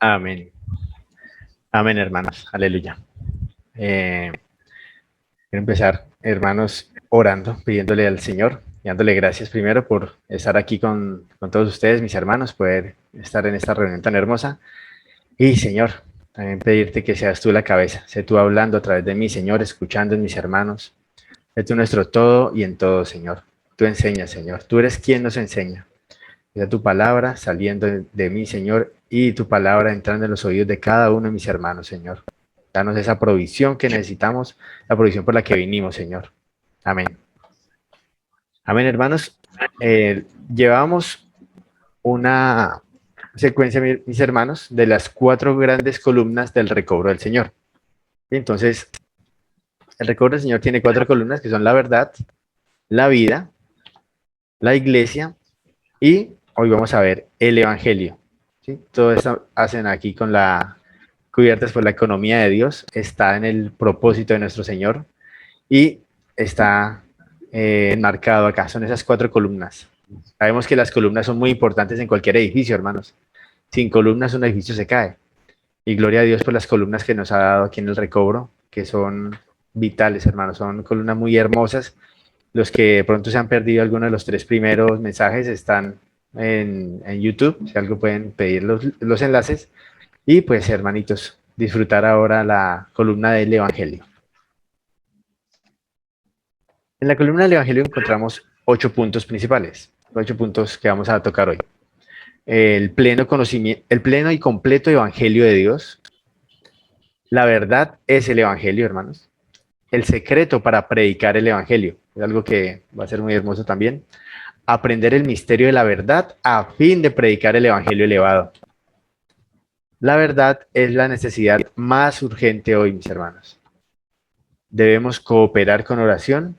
Amén. Amén, hermanos. Aleluya. Quiero empezar, hermanos, orando, pidiéndole al Señor y dándole gracias primero por estar aquí con todos ustedes, mis hermanos, poder estar en esta reunión tan hermosa. Y, Señor, también pedirte que seas tú la cabeza, sé tú hablando a través de mí, Señor, escuchando en mis hermanos. Sé tú nuestro todo y en todo, Señor. Tú enseñas, Señor. Tú eres quien nos enseña. Sea tu palabra saliendo de mí, Señor, y tu palabra entrando en los oídos de cada uno de mis hermanos, Señor. Danos esa provisión que necesitamos, la provisión por la que vinimos, Señor. Amén. Amén, hermanos. Llevamos una secuencia, mis hermanos, de las 4 grandes columnas del recobro del Señor. Entonces, el recobro del Señor tiene 4 columnas que son la verdad, la vida, la iglesia y hoy vamos a ver el evangelio. ¿Sí? Todo esto hacen aquí con la cubiertas por la economía de Dios, está en el propósito de nuestro Señor y está enmarcado acá, son esas 4 columnas. Sabemos que las columnas son muy importantes en cualquier edificio, hermanos. Sin columnas un edificio se cae. Y gloria a Dios por las columnas que nos ha dado aquí en el recobro, que son vitales, hermanos. Son columnas muy hermosas. Los que de pronto se han perdido alguno de los 3 primeros mensajes están en YouTube. Si algo pueden pedir los enlaces. Y pues, hermanitos, disfrutar ahora la columna del Evangelio. En la columna del Evangelio encontramos 8 puntos principales, 8 puntos que vamos a tocar hoy. El pleno conocimiento, el pleno y completo Evangelio de Dios. La verdad es el Evangelio, hermanos. El secreto para predicar el Evangelio. Es algo que va a ser muy hermoso también. Aprender el misterio de la verdad a fin de predicar el Evangelio elevado. La verdad es la necesidad más urgente hoy, mis hermanos. Debemos cooperar con oración,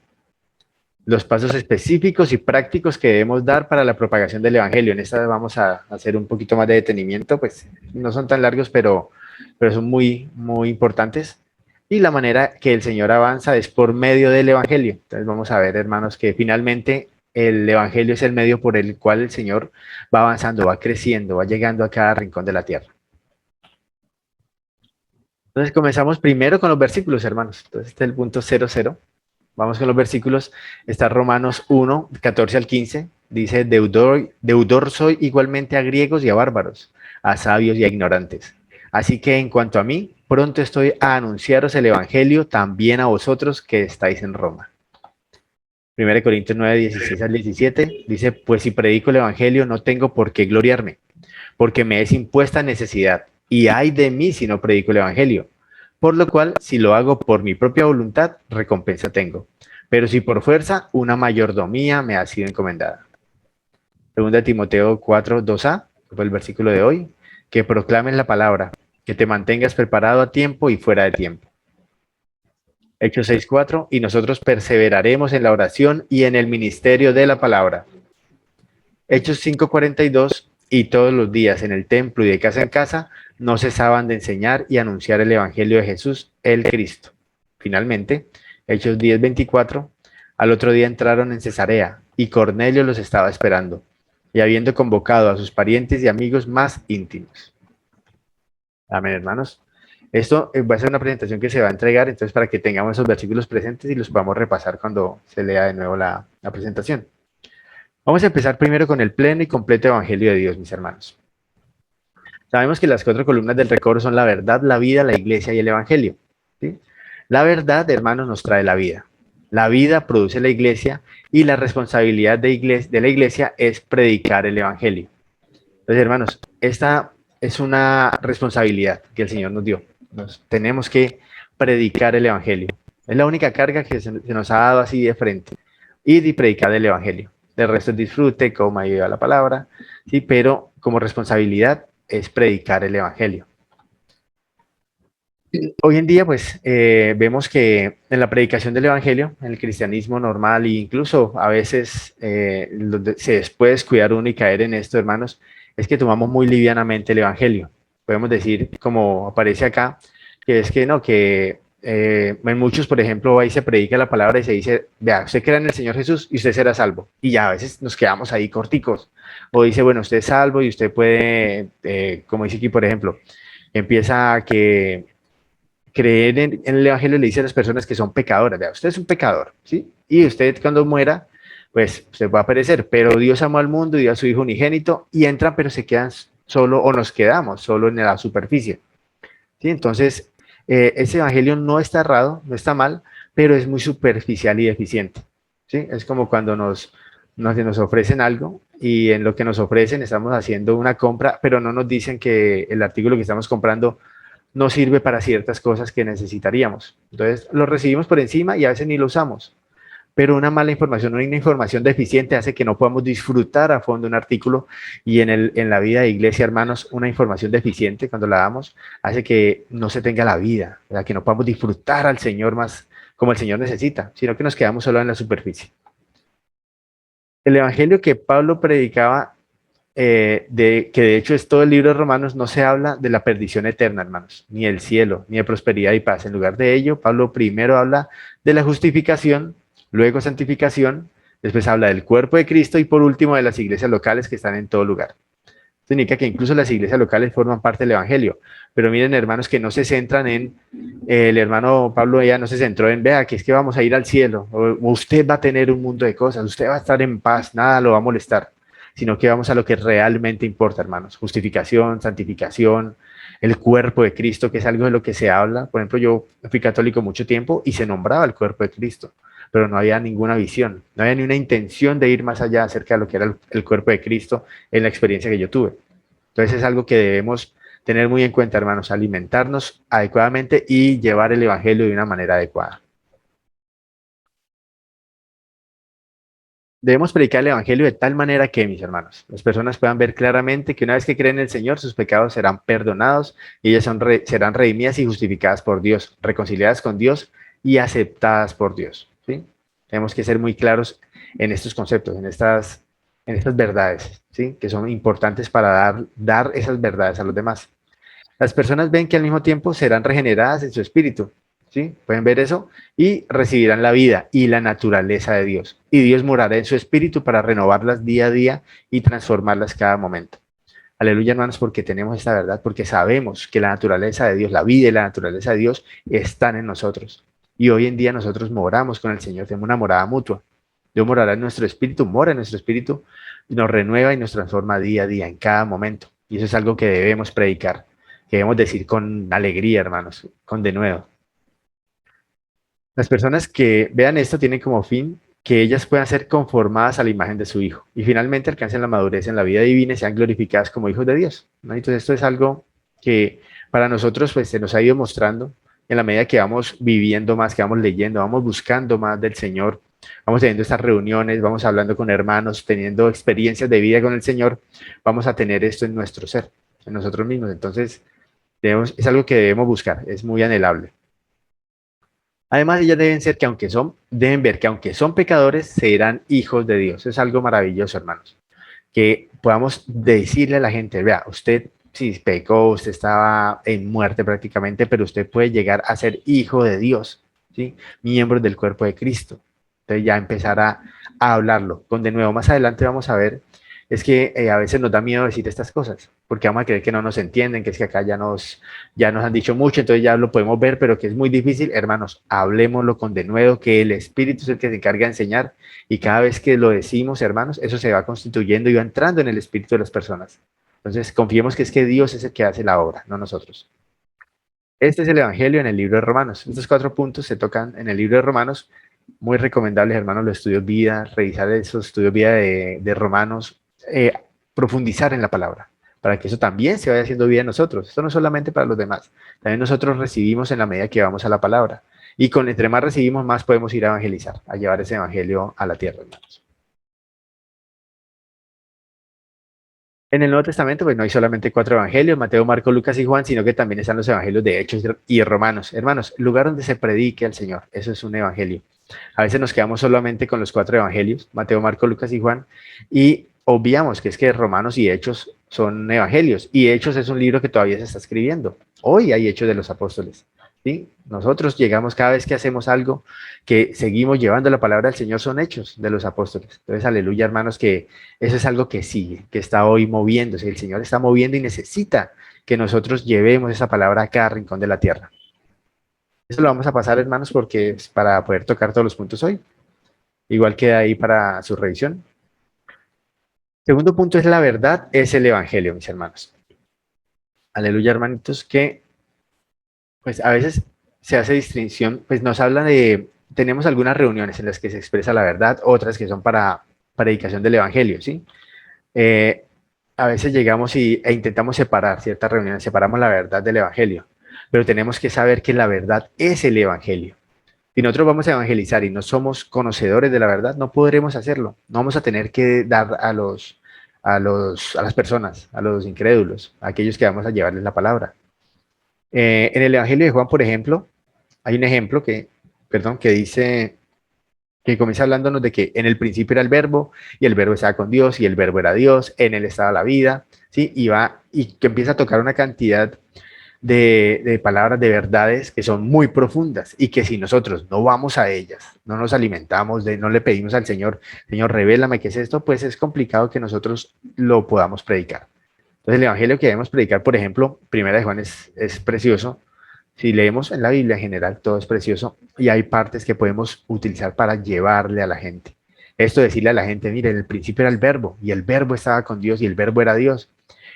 los pasos específicos y prácticos que debemos dar para la propagación del Evangelio. En esta vamos a hacer un poquito más de detenimiento, pues no son tan largos, pero son muy, muy importantes. Y la manera que el Señor avanza es por medio del Evangelio. Entonces vamos a ver, hermanos, que finalmente el Evangelio es el medio por el cual el Señor va avanzando, va creciendo, va llegando a cada rincón de la tierra. Entonces comenzamos primero con los versículos, hermanos. Entonces este es el punto 00. Vamos con los versículos. Está Romanos 1, 14 al 15. Dice, deudor soy igualmente a griegos y a bárbaros, a sabios y a ignorantes. Así que en cuanto a mí, pronto estoy a anunciaros el Evangelio también a vosotros que estáis en Roma. 1 Corintios 9, 16 al 17. Dice, pues si predico el Evangelio no tengo por qué gloriarme, porque me es impuesta necesidad, y ay de mí si no predico el Evangelio. Por lo cual, si lo hago por mi propia voluntad, recompensa tengo. Pero si por fuerza, una mayordomía me ha sido encomendada. Segunda Timoteo 4, 2a, que fue el versículo de hoy, que proclames la palabra, que te mantengas preparado a tiempo y fuera de tiempo. Hechos 6, 4, y nosotros perseveraremos en la oración y en el ministerio de la palabra. Hechos 5, 42, y todos los días en el templo y de casa en casa no cesaban de enseñar y anunciar el Evangelio de Jesús, el Cristo. Finalmente, Hechos 10, 24, al otro día entraron en Cesarea y Cornelio los estaba esperando, y habiendo convocado a sus parientes y amigos más íntimos. Amén, hermanos. Esto va a ser una presentación que se va a entregar, entonces para que tengamos esos versículos presentes y los podamos repasar cuando se lea de nuevo la presentación. Vamos a empezar primero con el pleno y completo Evangelio de Dios, mis hermanos. Sabemos que las 4 columnas del recobro son la verdad, la vida, la iglesia y el Evangelio. ¿Sí? La verdad, hermanos, nos trae la vida. La vida produce la iglesia y la responsabilidad de la iglesia es predicar el Evangelio. Entonces, hermanos, esta es una responsabilidad que el Señor nos dio. Tenemos que predicar el Evangelio. Es la única carga que se nos ha dado así de frente. Ir y predicar el Evangelio. De resto es disfrute, coma y viva la palabra, ¿sí? Pero como responsabilidad es predicar el Evangelio. Hoy en día, pues, vemos que en la predicación del Evangelio, en el cristianismo normal, e incluso a veces se puede descuidar uno y caer en esto, hermanos, es que tomamos muy livianamente el Evangelio. Podemos decir, como aparece acá, que es que no, que en muchos, por ejemplo, ahí se predica la palabra y se dice, vea, usted crea en el Señor Jesús y usted será salvo. Y ya a veces nos quedamos ahí corticos. O dice, bueno, usted es salvo y usted puede, como dice aquí, por ejemplo, empieza a que creer en el Evangelio le dice a las personas que son pecadoras, vea, usted es un pecador, ¿sí? Y usted cuando muera, pues se va a perecer, pero Dios amó al mundo y dio a su Hijo unigénito y entran, pero se quedan solo o nos quedamos solo en la superficie, ¿sí? Entonces, ese Evangelio no está errado, no está mal, pero es muy superficial y deficiente, ¿sí? Es como cuando nos ofrecen algo y en lo que nos ofrecen estamos haciendo una compra, pero no nos dicen que el artículo que estamos comprando no sirve para ciertas cosas que necesitaríamos. Entonces lo recibimos por encima y a veces ni lo usamos. Pero una mala información, una información deficiente hace que no podamos disfrutar a fondo un artículo y en la vida de iglesia, hermanos, una información deficiente cuando la damos hace que no se tenga la vida, ¿verdad? Que no podamos disfrutar al Señor más como el Señor necesita, sino que nos quedamos solo en la superficie. El evangelio que Pablo predicaba que de hecho es todo el libro de Romanos, no se habla de la perdición eterna, hermanos, ni el cielo, ni de prosperidad y paz. En lugar de ello, Pablo primero habla de la justificación, luego santificación, después habla del cuerpo de Cristo y por último de las iglesias locales que están en todo lugar. Esto significa que incluso las iglesias locales forman parte del Evangelio. Pero miren, hermanos, que no se centran en, el hermano Pablo ya no se centró en, vea, que es que vamos a ir al cielo, o usted va a tener un mundo de cosas, usted va a estar en paz, nada lo va a molestar, sino que vamos a lo que realmente importa, hermanos. Justificación, santificación, el cuerpo de Cristo, que es algo de lo que se habla. Por ejemplo, yo fui católico mucho tiempo y se nombraba el cuerpo de Cristo, pero no había ninguna visión, no había ni una intención de ir más allá acerca de lo que era el cuerpo de Cristo en la experiencia que yo tuve. Entonces es algo que debemos tener muy en cuenta, hermanos, alimentarnos adecuadamente y llevar el Evangelio de una manera adecuada. Debemos predicar el Evangelio de tal manera que, mis hermanos, las personas puedan ver claramente que una vez que creen en el Señor, sus pecados serán perdonados y ellas serán redimidas y justificadas por Dios, reconciliadas con Dios y aceptadas por Dios. ¿Sí? Tenemos que ser muy claros en estos conceptos, en estas verdades, ¿sí? Que son importantes para dar esas verdades a los demás. Las personas ven que al mismo tiempo serán regeneradas en su espíritu, ¿sí? Pueden ver eso y recibirán la vida y la naturaleza de Dios. Y Dios morará en su espíritu para renovarlas día a día y transformarlas cada momento. Aleluya, hermanos, porque tenemos esta verdad, porque sabemos que la naturaleza de Dios, la vida y la naturaleza de Dios están en nosotros. Y hoy en día nosotros moramos con el Señor, tenemos una morada mutua. Dios morará en nuestro espíritu, mora en nuestro espíritu, nos renueva y nos transforma día a día, en cada momento. Y eso es algo que debemos predicar, que debemos decir con alegría, hermanos, con denuedo. Las personas que vean esto tienen como fin que ellas puedan ser conformadas a la imagen de su Hijo y finalmente alcancen la madurez en la vida divina y sean glorificadas como hijos de Dios, ¿no? Entonces esto es algo que para nosotros pues se nos ha ido mostrando en la medida que vamos viviendo más, que vamos leyendo, vamos buscando más del Señor, vamos teniendo estas reuniones, vamos hablando con hermanos, teniendo experiencias de vida con el Señor, vamos a tener esto en nuestro ser, en nosotros mismos. Entonces es algo que debemos buscar, es muy anhelable. Además, ellas deben ver que aunque son pecadores, serán hijos de Dios. Es algo maravilloso, hermanos. Que podamos decirle a la gente, vea, usted sí pecó, usted estaba en muerte prácticamente, pero usted puede llegar a ser hijo de Dios, ¿sí? Miembro del cuerpo de Cristo. Entonces ya empezar a hablarlo. Con de nuevo, más adelante vamos a ver es que a veces nos da miedo decir estas cosas, porque vamos a creer que no nos entienden, que es que acá ya nos han dicho mucho, entonces ya lo podemos ver, pero que es muy difícil. Hermanos, hablemoslo con denuedo, que el Espíritu es el que se encarga de enseñar, y cada vez que lo decimos, hermanos, eso se va constituyendo y va entrando en el espíritu de las personas. Entonces, confiemos que es que Dios es el que hace la obra, no nosotros. Este es el Evangelio en el libro de Romanos. Estos 4 puntos se tocan en el libro de Romanos. Muy recomendables, hermanos, los estudios vida, revisar esos estudios vida de Romanos, profundizar en la palabra, para que eso también se vaya haciendo vida en nosotros. Esto no es solamente para los demás, también nosotros recibimos en la medida que vamos a la palabra. Y con entre más recibimos, más podemos ir a evangelizar, a llevar ese evangelio a la tierra, hermanos. En el Nuevo Testamento, pues no hay solamente 4 evangelios, Mateo, Marco, Lucas y Juan, sino que también están los evangelios de Hechos y Romanos. Hermanos, el lugar donde se predique al Señor, eso es un evangelio. A veces nos quedamos solamente con los 4 evangelios, Mateo, Marco, Lucas y Juan, y obviamos que es que Romanos y Hechos son evangelios, y Hechos es un libro que todavía se está escribiendo. Hoy hay Hechos de los Apóstoles. ¿sí? Nosotros llegamos cada vez que hacemos algo, que seguimos llevando la palabra del Señor, son hechos de los apóstoles. Entonces, aleluya, hermanos, que eso es algo que sigue, que está hoy moviéndose. El Señor está moviendo y necesita que nosotros llevemos esa palabra a cada rincón de la tierra. Eso lo vamos a pasar, hermanos, porque es para poder tocar todos los puntos hoy. Igual queda ahí para su revisión. Segundo punto es la verdad, es el evangelio, mis hermanos. Aleluya, hermanitos, que pues a veces se hace distinción, pues nos habla de, tenemos algunas reuniones en las que se expresa la verdad, otras que son para predicación del evangelio, ¿sí? Eh, a veces llegamos e intentamos separar ciertas reuniones, separamos la verdad del evangelio, pero tenemos que saber que la verdad es el evangelio. Si nosotros vamos a evangelizar y no somos conocedores de la verdad, no podremos hacerlo. No vamos a tener que dar a las personas, a los incrédulos, a aquellos que vamos a llevarles la palabra. En el Evangelio de Juan, por ejemplo, hay un ejemplo que dice, que comienza hablándonos de que en el principio era el verbo y el verbo estaba con Dios y el verbo era Dios, en él estaba la vida, ¿sí? Y que empieza a tocar una cantidad de palabras, de verdades que son muy profundas y que si nosotros no vamos a ellas, no nos alimentamos, no le pedimos al Señor, Señor, revélame qué es esto, pues es complicado que nosotros lo podamos predicar. Entonces el Evangelio que debemos predicar, por ejemplo, Primera de Juan es precioso. Si leemos en la Biblia en general, todo es precioso y hay partes que podemos utilizar para llevarle a la gente. Esto decirle a la gente, mire, en el principio era el verbo y el verbo estaba con Dios y el verbo era Dios.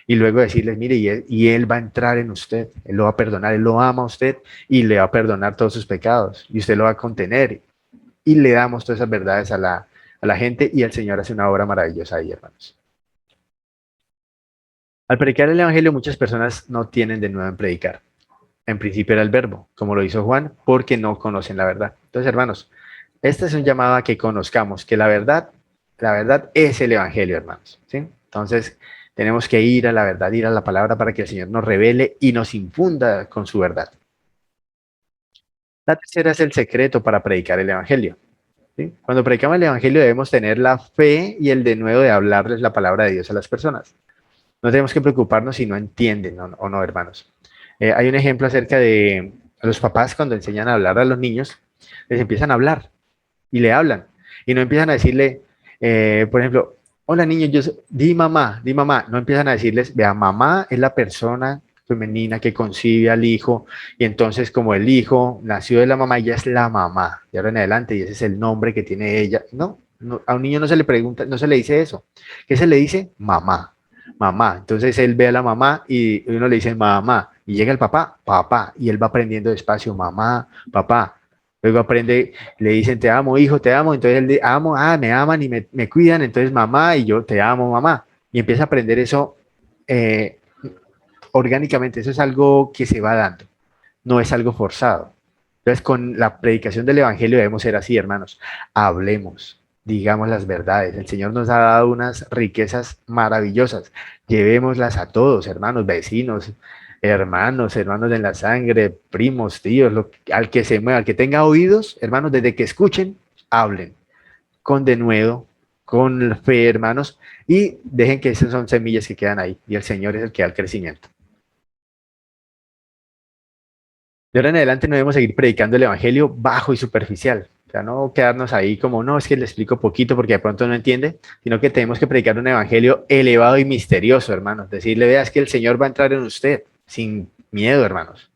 Y luego decirles, mire, y él va a entrar en usted, él lo va a perdonar, él lo ama a usted y le va a perdonar todos sus pecados y usted lo va a contener. Y le damos todas esas verdades a la gente y el Señor hace una obra maravillosa ahí, hermanos. Al predicar el Evangelio, muchas personas no tienen de nuevo en predicar. En principio era el verbo, como lo hizo Juan, porque no conocen la verdad. Entonces, hermanos, este es un llamado a que conozcamos que la verdad es el Evangelio, hermanos. ¿Sí? Entonces, tenemos que ir a la verdad, ir a la palabra para que el Señor nos revele y nos infunda con su verdad. La tercera es el secreto para predicar el Evangelio. ¿Sí? Cuando predicamos el Evangelio debemos tener la fe y el denuedo de hablarles la palabra de Dios a las personas. No tenemos que preocuparnos si no entienden o no, hermanos. Hay un ejemplo acerca de los papás cuando enseñan a hablar a los niños, les empiezan a hablar y le hablan y no empiezan a decirle, por ejemplo, hola niño, di mamá, no empiezan a decirles, vea, mamá es la persona femenina que concibe al hijo y entonces como el hijo nació de la mamá, ella es la mamá, de ahora en adelante y ese es el nombre que tiene ella. No, no, a un niño no se le pregunta, no se le dice eso. ¿Qué se le dice? Mamá, mamá. Entonces él ve a la mamá y uno le dice mamá y llega el papá, papá, y él va aprendiendo despacio, mamá, papá. Luego aprende, le dicen, te amo, hijo, te amo. Entonces él dice, amo, me aman y me cuidan. Entonces mamá y yo te amo, mamá. Y empieza a aprender eso eh, orgánicamente. Eso es algo que se va dando, no es algo forzado. Entonces con la predicación del Evangelio debemos ser así, hermanos. Hablemos, digamos las verdades. El Señor nos ha dado unas riquezas maravillosas. Llevémoslas a todos, hermanos, vecinos, hermanos en la sangre, primos, tíos, al que se mueva, al que tenga oídos, hermanos, desde que escuchen, hablen con denuedo, con fe, hermanos, y dejen que esas son semillas que quedan ahí, y el Señor es el que da el crecimiento. De ahora en adelante no debemos seguir predicando el Evangelio bajo y superficial. O sea, no quedarnos ahí como, no, es que le explico poquito porque de pronto no entiende, sino que tenemos que predicar un Evangelio elevado y misterioso, hermanos. Decirle, veas que el Señor va a entrar en usted, sin miedo, hermanos.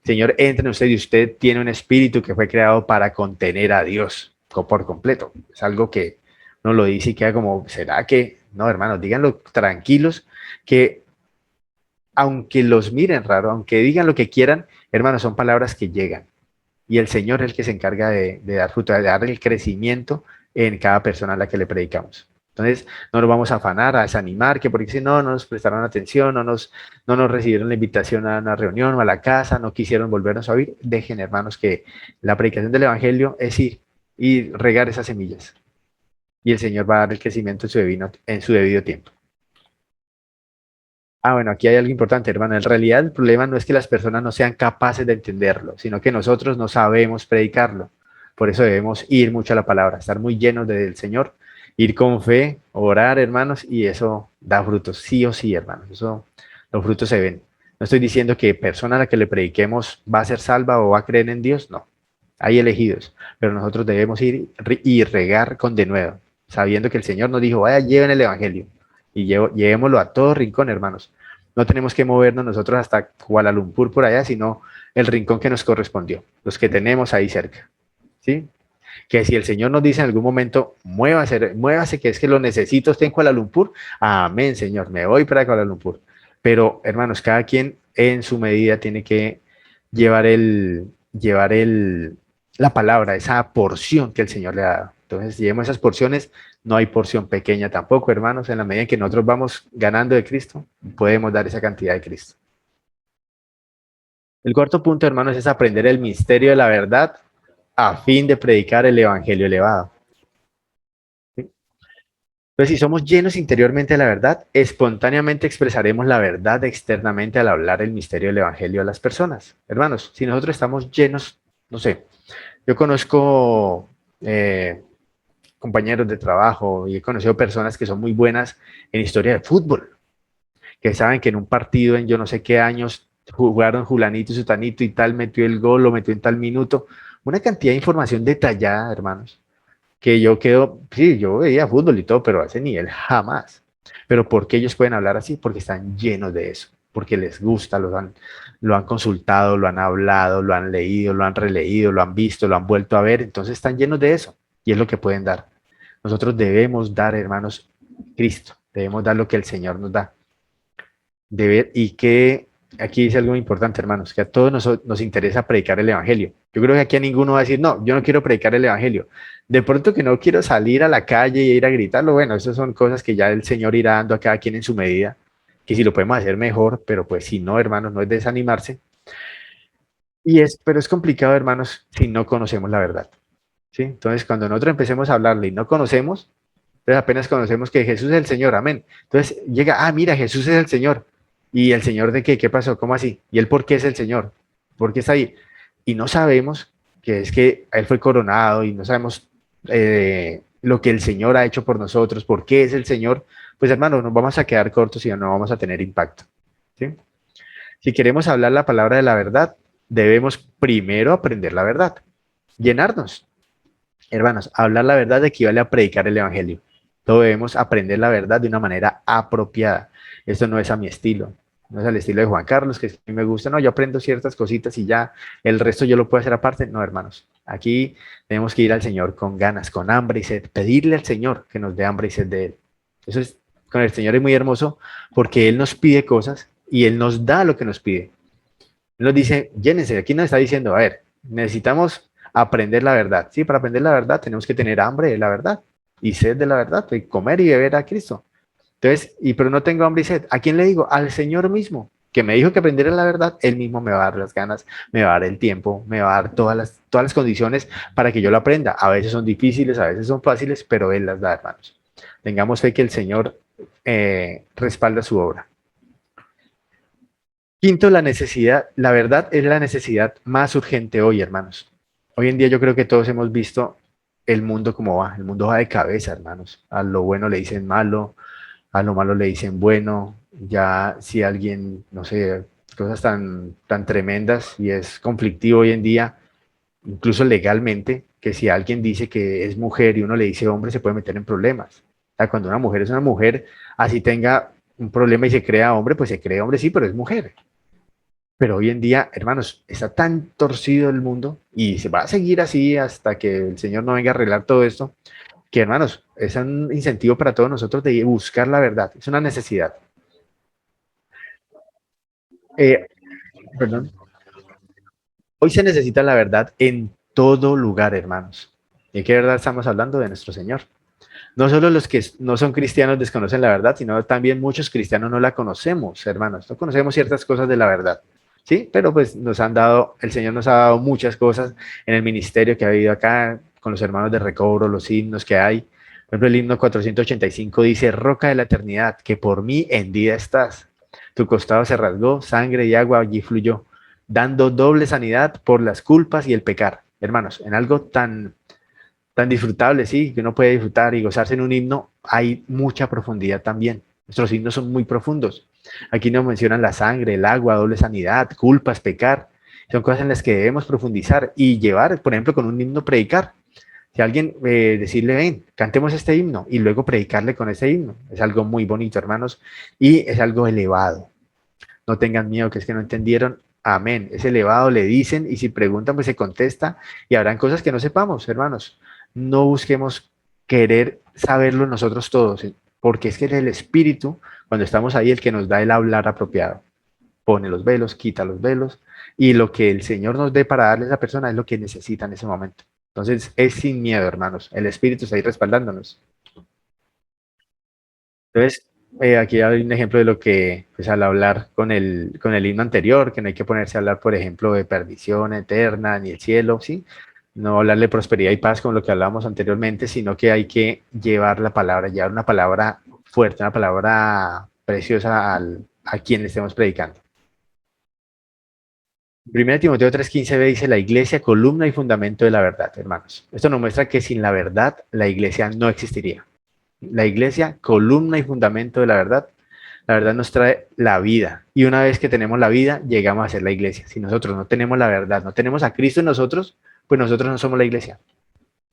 El Señor entra en usted y usted tiene un espíritu que fue creado para contener a Dios por completo. Es algo que uno lo dice y queda como, ¿será que? No, hermanos, díganlo tranquilos, que aunque los miren raro, aunque digan lo que quieran, hermanos, son palabras que llegan. Y el Señor es el que se encarga de dar fruto, de dar el crecimiento en cada persona a la que le predicamos. Entonces, no nos vamos a afanar, a desanimar, que porque si no, no nos prestaron atención, no nos recibieron la invitación a una reunión o a la casa, no quisieron volvernos a oír. Dejen, hermanos, que la predicación del Evangelio es ir y regar esas semillas. Y el Señor va a dar el crecimiento en su debido tiempo. Bueno, aquí hay algo importante, hermano. En realidad, el problema no es que las personas no sean capaces de entenderlo, sino que nosotros no sabemos predicarlo. Por eso debemos ir mucho a la palabra, estar muy llenos del Señor, ir con fe, orar, hermanos, y eso da frutos, sí o sí, hermanos. Eso, los frutos se ven. No estoy diciendo que persona a la que le prediquemos va a ser salva o va a creer en Dios, no. Hay elegidos, pero nosotros debemos ir y regar con denuedo, sabiendo que el Señor nos dijo, vaya, lleven el Evangelio y llevémoslo a todo rincón, hermanos. No tenemos que movernos nosotros hasta Kuala Lumpur por allá, sino el rincón que nos correspondió, los que tenemos ahí cerca. ¿Sí? Que si el Señor nos dice en algún momento, muévase, muévase, que es que lo necesito, usted en Kuala Lumpur, amén, Señor, me voy para Kuala Lumpur. Pero, hermanos, cada quien en su medida tiene que llevar la palabra, esa porción que el Señor le ha dado. Entonces, llevemos esas porciones, no hay porción pequeña tampoco, hermanos, en la medida en que nosotros vamos ganando de Cristo, podemos dar esa cantidad de Cristo. El cuarto punto, hermanos, es aprender el misterio de la verdad a fin de predicar el evangelio elevado. ¿Sí? Entonces, si somos llenos interiormente de la verdad, espontáneamente expresaremos la verdad externamente al hablar el misterio del evangelio a las personas. Hermanos, si nosotros estamos llenos, no sé, yo conozco compañeros de trabajo y he conocido personas que son muy buenas en historia de fútbol, que saben que en un partido en yo no sé qué años jugaron Julanito y Sutanito y tal, metió el gol, lo metió en tal minuto. Una cantidad de información detallada, hermanos, que yo quedo, sí, yo veía fútbol y todo, pero a ese nivel jamás. Pero ¿por qué ellos pueden hablar así? Porque están llenos de eso, porque les gusta, lo han consultado, lo han hablado, lo han leído, lo han releído, lo han visto, lo han vuelto a ver, entonces están llenos de eso y es lo que pueden dar. Nosotros debemos dar, hermanos, Cristo, debemos dar lo que el Señor nos da. Y que aquí dice algo importante, hermanos, que a todos nos interesa predicar el Evangelio. Yo creo que aquí a ninguno va a decir, no, yo no quiero predicar el Evangelio. De pronto que no quiero salir a la calle y ir a gritarlo, bueno, esas son cosas que ya el Señor irá dando a cada quien en su medida, que si lo podemos hacer mejor, pero pues si no, hermanos, no es desanimarse. Pero es complicado, hermanos, si no conocemos la verdad. ¿Sí? Entonces, cuando nosotros empecemos a hablarle y no conocemos, entonces apenas conocemos que Jesús es el Señor, amén. Entonces llega, mira, Jesús es el Señor. ¿Y el Señor de qué? ¿Qué pasó? ¿Cómo así? ¿Y él por qué es el Señor? ¿Por qué está ahí? Y no sabemos que es que él fue coronado y no sabemos lo que el Señor ha hecho por nosotros, por qué es el Señor, pues hermano, nos vamos a quedar cortos y no vamos a tener impacto. ¿Sí? Si queremos hablar la palabra de la verdad, debemos primero aprender la verdad, llenarnos. Hermanos, hablar la verdad equivale a predicar el Evangelio. Todos debemos aprender la verdad de una manera apropiada. Esto no es a mi estilo, no es al estilo de Juan Carlos, que a mí me gusta, no, yo aprendo ciertas cositas y ya el resto yo lo puedo hacer aparte. No, hermanos, aquí tenemos que ir al Señor con ganas, con hambre y sed, pedirle al Señor que nos dé hambre y sed de Él. Eso es, con el Señor es muy hermoso porque Él nos pide cosas y Él nos da lo que nos pide. Él nos dice, llénense, aquí nos está diciendo, a ver, necesitamos aprender la verdad. Sí, para aprender la verdad tenemos que tener hambre de la verdad y sed de la verdad, y comer y beber a Cristo. Entonces, pero no tengo hambre y sed. ¿A quién le digo? Al Señor mismo, que me dijo que aprendiera la verdad, Él mismo me va a dar las ganas, me va a dar el tiempo, me va a dar todas las condiciones para que yo lo aprenda. A veces son difíciles, a veces son fáciles, pero Él las da, hermanos. Tengamos fe que el Señor respalda su obra. Quinto, la necesidad. La verdad es la necesidad más urgente hoy, hermanos. Hoy en día yo creo que todos hemos visto el mundo como va. El mundo va de cabeza, hermanos. A lo bueno le dicen malo, a lo malo le dicen bueno. Ya si alguien, no sé, cosas tan tremendas y es conflictivo hoy en día, incluso legalmente, que si alguien dice que es mujer y uno le dice hombre, se puede meter en problemas. O sea, cuando una mujer es una mujer, así tenga un problema y se crea hombre, pues se cree hombre, sí, pero es mujer. Pero hoy en día, hermanos, está tan torcido el mundo y se va a seguir así hasta que el Señor no venga a arreglar todo esto, que hermanos, es un incentivo para todos nosotros de buscar la verdad, es una necesidad. Eh, Perdón. Hoy se necesita la verdad en todo lugar, hermanos. ¿Y qué verdad estamos hablando? De nuestro Señor. No solo los que no son cristianos desconocen la verdad, sino también muchos cristianos no la conocemos, hermanos. No conocemos ciertas cosas de la verdad. Sí, pero pues el Señor nos ha dado muchas cosas en el ministerio que ha habido acá, con los hermanos de recobro, los himnos que hay. Por ejemplo, el himno 485 dice, Roca de la eternidad, que por mí en vida estás. Tu costado se rasgó, sangre y agua allí fluyó, dando doble sanidad por las culpas y el pecar. Hermanos, en algo tan disfrutable, sí, que uno puede disfrutar y gozarse en un himno, hay mucha profundidad también. Nuestros himnos son muy profundos. Aquí nos mencionan la sangre, el agua, doble sanidad, culpas, pecar. Son cosas en las que debemos profundizar y llevar, por ejemplo, con un himno predicar. Si alguien decirle, ven, cantemos este himno y luego predicarle con ese himno. Es algo muy bonito, hermanos, y es algo elevado. No tengan miedo, que es que no entendieron. Amén. Es elevado, le dicen, y si preguntan, pues se contesta, y habrán cosas que no sepamos, hermanos. No busquemos querer saberlo nosotros todos, porque es que es el Espíritu, cuando estamos ahí, el que nos da el hablar apropiado. Pone los velos, quita los velos, y lo que el Señor nos dé para darle a esa persona es lo que necesita en ese momento. Entonces, es sin miedo, hermanos. El Espíritu está ahí respaldándonos. Entonces, aquí hay un ejemplo de lo que, pues al hablar con el himno anterior, que no hay que ponerse a hablar, por ejemplo, de perdición eterna, ni el cielo, ¿sí? No hablarle de prosperidad y paz como lo que hablábamos anteriormente, sino que hay que llevar la palabra, llevar una palabra fuerte, una palabra preciosa a quien le estemos predicando. 1 Timoteo 3:15b dice, la iglesia, columna y fundamento de la verdad, hermanos. Esto nos muestra que sin la verdad la iglesia no existiría. La iglesia, columna y fundamento de la verdad nos trae la vida. Y una vez que tenemos la vida, llegamos a ser la iglesia. Si nosotros no tenemos la verdad, no tenemos a Cristo en nosotros, pues nosotros no somos la iglesia.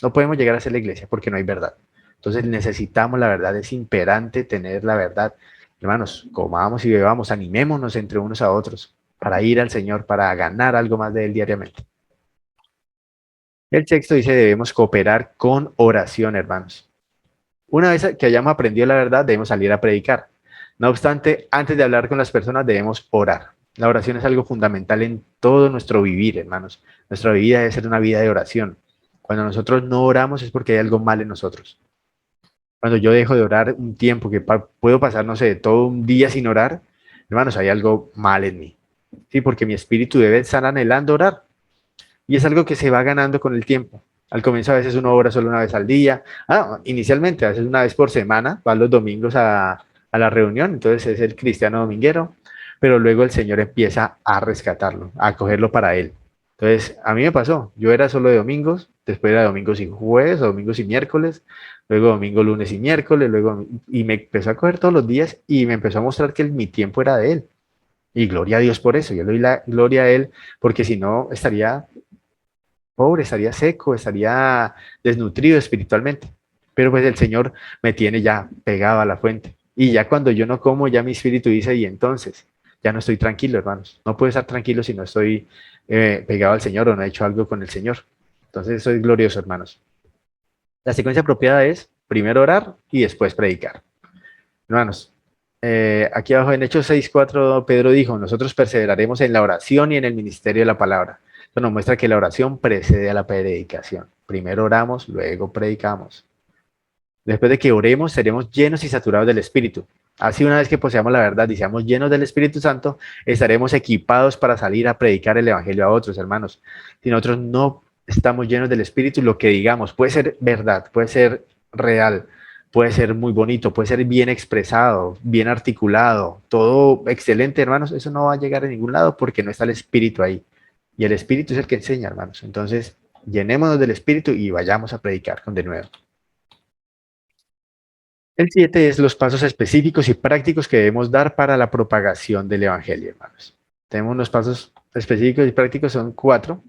No podemos llegar a ser la iglesia porque no hay verdad. Entonces necesitamos la verdad, es imperante tener la verdad. Hermanos, comamos y bebamos, animémonos entre unos a otros para ir al Señor, para ganar algo más de Él diariamente. El texto dice, debemos cooperar con oración, hermanos. Una vez que hayamos aprendido la verdad, debemos salir a predicar. No obstante, antes de hablar con las personas, debemos orar. La oración es algo fundamental en todo nuestro vivir, hermanos. Nuestra vida debe ser una vida de oración. Cuando nosotros no oramos es porque hay algo mal en nosotros. Cuando yo dejo de orar un tiempo, que puedo pasar, no sé, todo un día sin orar, hermanos, hay algo mal en mí. Sí, porque mi espíritu debe estar anhelando orar. Y es algo que se va ganando con el tiempo. Al comienzo a veces uno ora solo una vez al día. Inicialmente a veces una vez por semana, va los domingos a la reunión, entonces es el cristiano dominguero, pero luego el Señor empieza a rescatarlo, a cogerlo para Él. Entonces, a mí me pasó, yo era solo de domingos, después era domingos y jueves, o domingos y miércoles, luego domingo, lunes y miércoles, y me empezó a coger todos los días y me empezó a mostrar que mi tiempo era de Él. Y gloria a Dios por eso, yo le doy la gloria a Él, porque si no estaría pobre, estaría seco, estaría desnutrido espiritualmente. Pero pues el Señor me tiene ya pegado a la fuente. Y ya cuando yo no como, ya mi espíritu dice, y entonces, ya no estoy tranquilo, hermanos. No puedo estar tranquilo si no estoy pegado al Señor o no he hecho algo con el Señor. Entonces, soy glorioso, hermanos. La secuencia apropiada es primero orar y después predicar. Hermanos, aquí abajo en Hechos 6:4, Pedro dijo, nosotros perseveraremos en la oración y en el ministerio de la palabra. Esto nos muestra que la oración precede a la predicación. Primero oramos, luego predicamos. Después de que oremos, seremos llenos y saturados del Espíritu. Así una vez que poseamos la verdad y seamos llenos del Espíritu Santo, estaremos equipados para salir a predicar el Evangelio a otros, hermanos. Si nosotros no estamos llenos del Espíritu, lo que digamos puede ser verdad, puede ser real, puede ser muy bonito, puede ser bien expresado, bien articulado, todo excelente, hermanos, eso no va a llegar a ningún lado porque no está el Espíritu ahí. Y el Espíritu es el que enseña, hermanos. Entonces, llenémonos del Espíritu y vayamos a predicar con de nuevo. El 7 es los pasos específicos y prácticos que debemos dar para la propagación del Evangelio, hermanos. Tenemos unos pasos específicos y prácticos, son 4.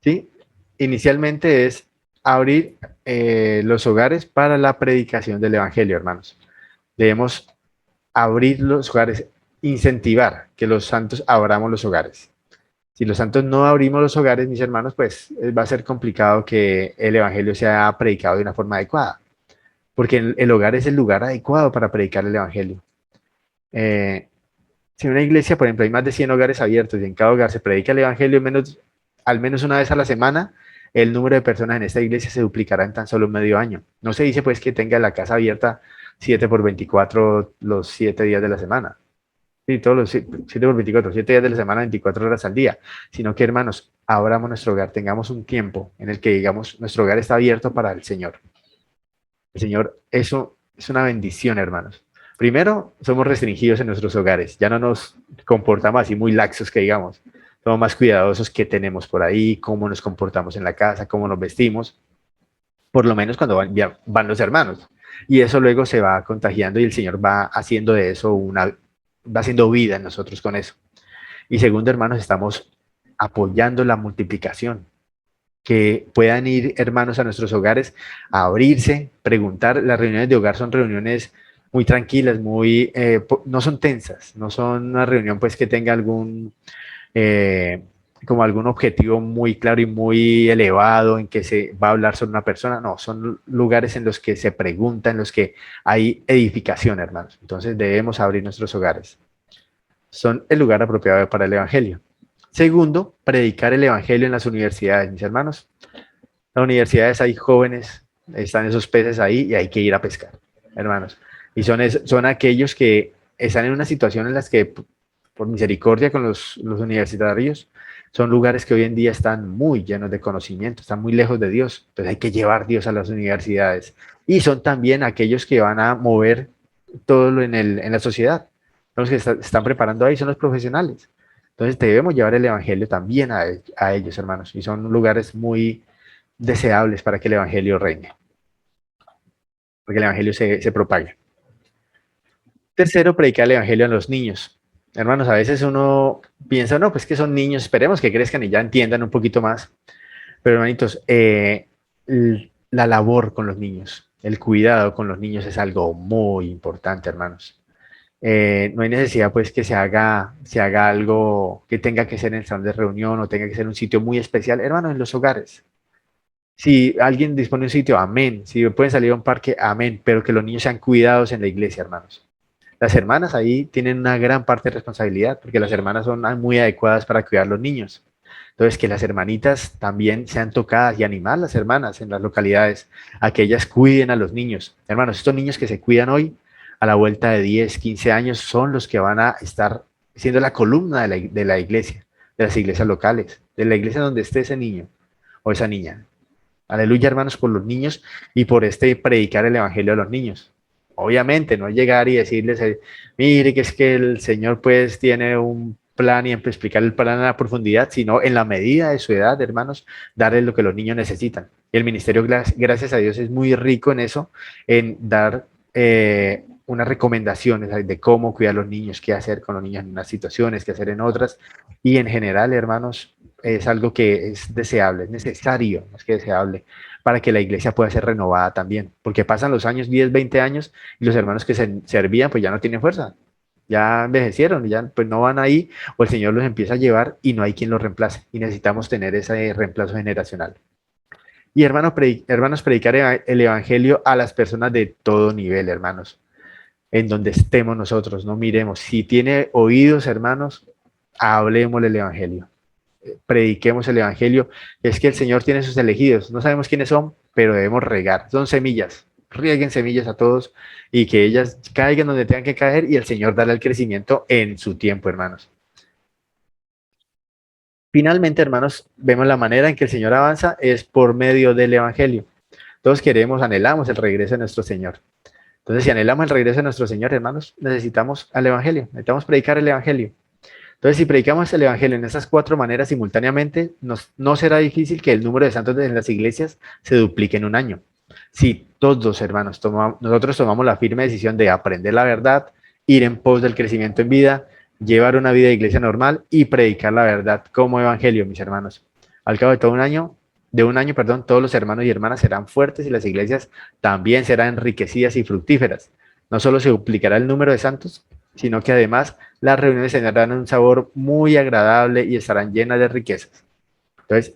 ¿Sí? Inicialmente es abrir los hogares para la predicación del Evangelio, hermanos. Debemos abrir los hogares, incentivar que los santos abramos los hogares. Si los santos no abrimos los hogares, mis hermanos, pues va a ser complicado que el Evangelio sea predicado de una forma adecuada, porque el hogar es el lugar adecuado para predicar el Evangelio. Eh, si en una iglesia, por ejemplo, hay más de 100 hogares abiertos y en cada hogar se predica el Evangelio al menos una vez a la semana, el número de personas en esta iglesia se duplicará en tan solo medio año. No se dice pues que tenga la casa abierta 7 por 24 los 7 días de la semana. Sí, todos los 7 por 24, 7 días de la semana, 24 horas al día, sino que, hermanos, abramos nuestro hogar, tengamos un tiempo en el que, digamos, nuestro hogar está abierto para el Señor. El Señor, eso es una bendición, hermanos. Primero, somos restringidos en nuestros hogares, ya no nos comportamos así muy laxos que digamos, somos más cuidadosos que tenemos por ahí, cómo nos comportamos en la casa, cómo nos vestimos, por lo menos cuando van los hermanos. Y eso luego se va contagiando y el Señor va haciendo de eso va haciendo vida en nosotros con eso. Y segundo, hermanos, estamos apoyando la multiplicación, que puedan ir hermanos a nuestros hogares a abrirse, preguntar. Las reuniones de hogar son reuniones muy tranquilas, muy, no son tensas, no son una reunión pues que tenga algún, eh, como algún objetivo muy claro y muy elevado en que se va a hablar sobre una persona. No, son lugares en los que se pregunta, en los que hay edificación, hermanos. Entonces debemos abrir nuestros hogares. Son el lugar apropiado para el Evangelio. Segundo, predicar el Evangelio en las universidades, mis hermanos. En las universidades hay jóvenes, están esos peces ahí y hay que ir a pescar, hermanos. Y son aquellos que están en una situación en las que, por misericordia con los universitarios, son lugares que hoy en día están muy llenos de conocimiento, están muy lejos de Dios. Entonces hay que llevar Dios a las universidades. Y son también aquellos que van a mover todo lo en la sociedad. Los que están preparando ahí son los profesionales. Entonces debemos llevar el Evangelio también a ellos, hermanos. Y son lugares muy deseables para que el Evangelio reine, para que el Evangelio se propague. Tercero, predicar el Evangelio a los niños. Hermanos, a veces uno piensa, no, pues que son niños, esperemos que crezcan y ya entiendan un poquito más. Pero hermanitos, la labor con los niños, el cuidado con los niños es algo muy importante, hermanos. No hay necesidad pues que se haga algo que tenga que ser en el salón de reunión o tenga que ser un sitio muy especial, hermanos, en los hogares. Si alguien dispone de un sitio, amén. Si pueden salir a un parque, amén. Pero que los niños sean cuidados en la iglesia, hermanos. Las hermanas ahí tienen una gran parte de responsabilidad, porque las hermanas son muy adecuadas para cuidar a los niños. Entonces, que las hermanitas también sean tocadas y animar a las hermanas en las localidades a que ellas cuiden a los niños. Hermanos, estos niños que se cuidan hoy, a la vuelta de 10, 15 años, son los que van a estar siendo la columna de la iglesia, de las iglesias locales, de la iglesia donde esté ese niño o esa niña. Aleluya, hermanos, por los niños y por predicar el evangelio a los niños. Obviamente, no llegar y decirles, mire, que es que el Señor pues tiene un plan y explicar el plan a la profundidad, sino en la medida de su edad, hermanos, darles lo que los niños necesitan. Y el ministerio, gracias a Dios, es muy rico en eso, en dar unas recomendaciones de cómo cuidar a los niños, qué hacer con los niños en unas situaciones, qué hacer en otras. Y en general, hermanos, es algo que es deseable, es necesario, más que deseable, para que la iglesia pueda ser renovada también, porque pasan los años, 10, 20 años, y los hermanos que se servían, pues ya no tienen fuerza, ya envejecieron, ya pues no van ahí, o el Señor los empieza a llevar y no hay quien los reemplace, y necesitamos tener ese reemplazo generacional. Y hermanos, predicar el evangelio a las personas de todo nivel, hermanos, en donde estemos nosotros, no miremos. Si tiene oídos, hermanos, hablemos del evangelio, prediquemos el evangelio. Es que el Señor tiene sus elegidos, no sabemos quiénes son, pero debemos regar, son semillas, rieguen semillas a todos y que ellas caigan donde tengan que caer y el Señor dará el crecimiento en su tiempo, hermanos. Finalmente, hermanos, vemos la manera en que el Señor avanza es por medio del evangelio. Todos queremos, anhelamos el regreso de nuestro Señor. Entonces, si anhelamos el regreso de nuestro Señor, hermanos, necesitamos al evangelio, necesitamos predicar el evangelio. Entonces, si predicamos el Evangelio en estas cuatro maneras simultáneamente, no será difícil que el número de santos en las iglesias se duplique en un año. Si todos, hermanos, nosotros tomamos la firme decisión de aprender la verdad, ir en pos del crecimiento en vida, llevar una vida de iglesia normal y predicar la verdad como Evangelio, mis hermanos. Al cabo de un año, perdón, todos los hermanos y hermanas serán fuertes y las iglesias también serán enriquecidas y fructíferas. No solo se duplicará el número de santos, sino que además las reuniones tendrán un sabor muy agradable y estarán llenas de riquezas. Entonces,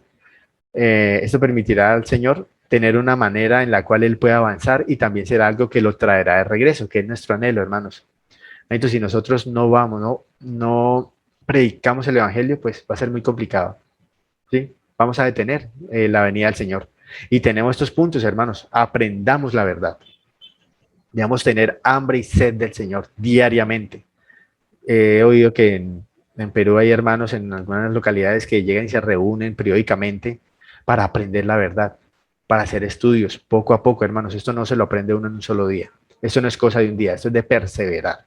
esto permitirá al Señor tener una manera en la cual Él pueda avanzar y también será algo que lo traerá de regreso, que es nuestro anhelo, hermanos. Entonces, si nosotros no vamos, no predicamos el Evangelio, pues va a ser muy complicado. ¿Sí? Vamos a detener la venida del Señor. Y tenemos estos puntos, hermanos. Aprendamos la verdad. Debemos tener hambre y sed del Señor diariamente. He oído que en Perú hay hermanos en algunas localidades que llegan y se reúnen periódicamente para aprender la verdad, para hacer estudios, poco a poco, hermanos. Esto no se lo aprende uno en un solo día. Esto no es cosa de un día, esto es de perseverar,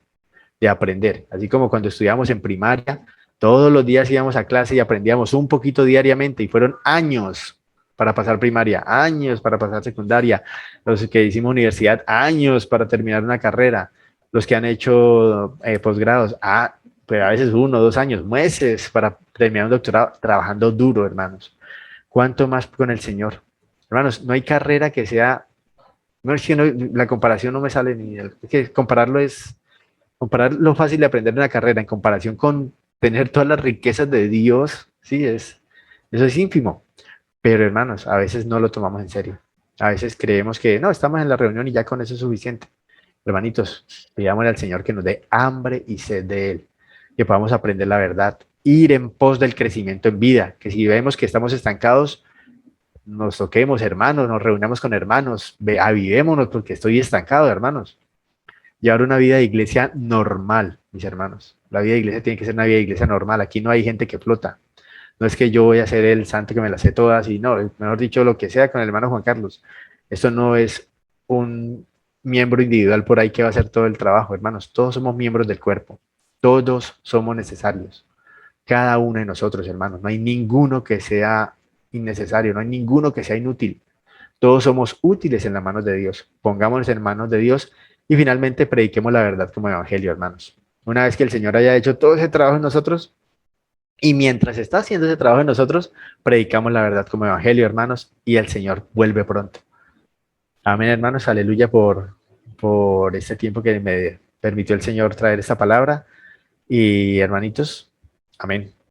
de aprender. Así como cuando estudiamos en primaria, todos los días íbamos a clase y aprendíamos un poquito diariamente y fueron años para pasar primaria, años para pasar secundaria, los que hicimos universidad, años para terminar una carrera. Los que han hecho posgrados, pues a veces 1 o 2 años, meses para terminar un doctorado, trabajando duro, hermanos. ¿Cuánto más con el Señor? Hermanos, no hay carrera que sea, no es que la comparación no me sale ni, es que comparar lo fácil de aprender una carrera en comparación con tener todas las riquezas de Dios, sí, eso es ínfimo. Pero hermanos, a veces no lo tomamos en serio. A veces creemos que no, estamos en la reunión y ya con eso es suficiente. Hermanitos, pidámosle al Señor que nos dé hambre y sed de Él, que podamos aprender la verdad, ir en pos del crecimiento en vida, que si vemos que estamos estancados, nos toquemos, hermanos, nos reunamos con hermanos, avivémonos porque estoy estancado, hermanos. Llevar una vida de iglesia normal, mis hermanos. La vida de iglesia tiene que ser una vida de iglesia normal. Aquí no hay gente que flota. No es que yo voy a ser el santo que me las sé todas y no, mejor dicho, lo que sea con el hermano Juan Carlos. Esto no es un miembro individual por ahí que va a hacer todo el trabajo, hermanos. Todos somos miembros del cuerpo. Todos somos necesarios. Cada uno de nosotros, hermanos. No hay ninguno que sea innecesario, no hay ninguno que sea inútil. Todos somos útiles en las manos de Dios. Pongámonos en manos de Dios y finalmente prediquemos la verdad como evangelio, hermanos. Una vez que el Señor haya hecho todo ese trabajo en nosotros, y mientras está haciendo ese trabajo en nosotros, predicamos la verdad como evangelio, hermanos, y el Señor vuelve pronto. Amén, hermanos, aleluya por este tiempo que me permitió el Señor traer esta palabra. Y hermanitos, amén.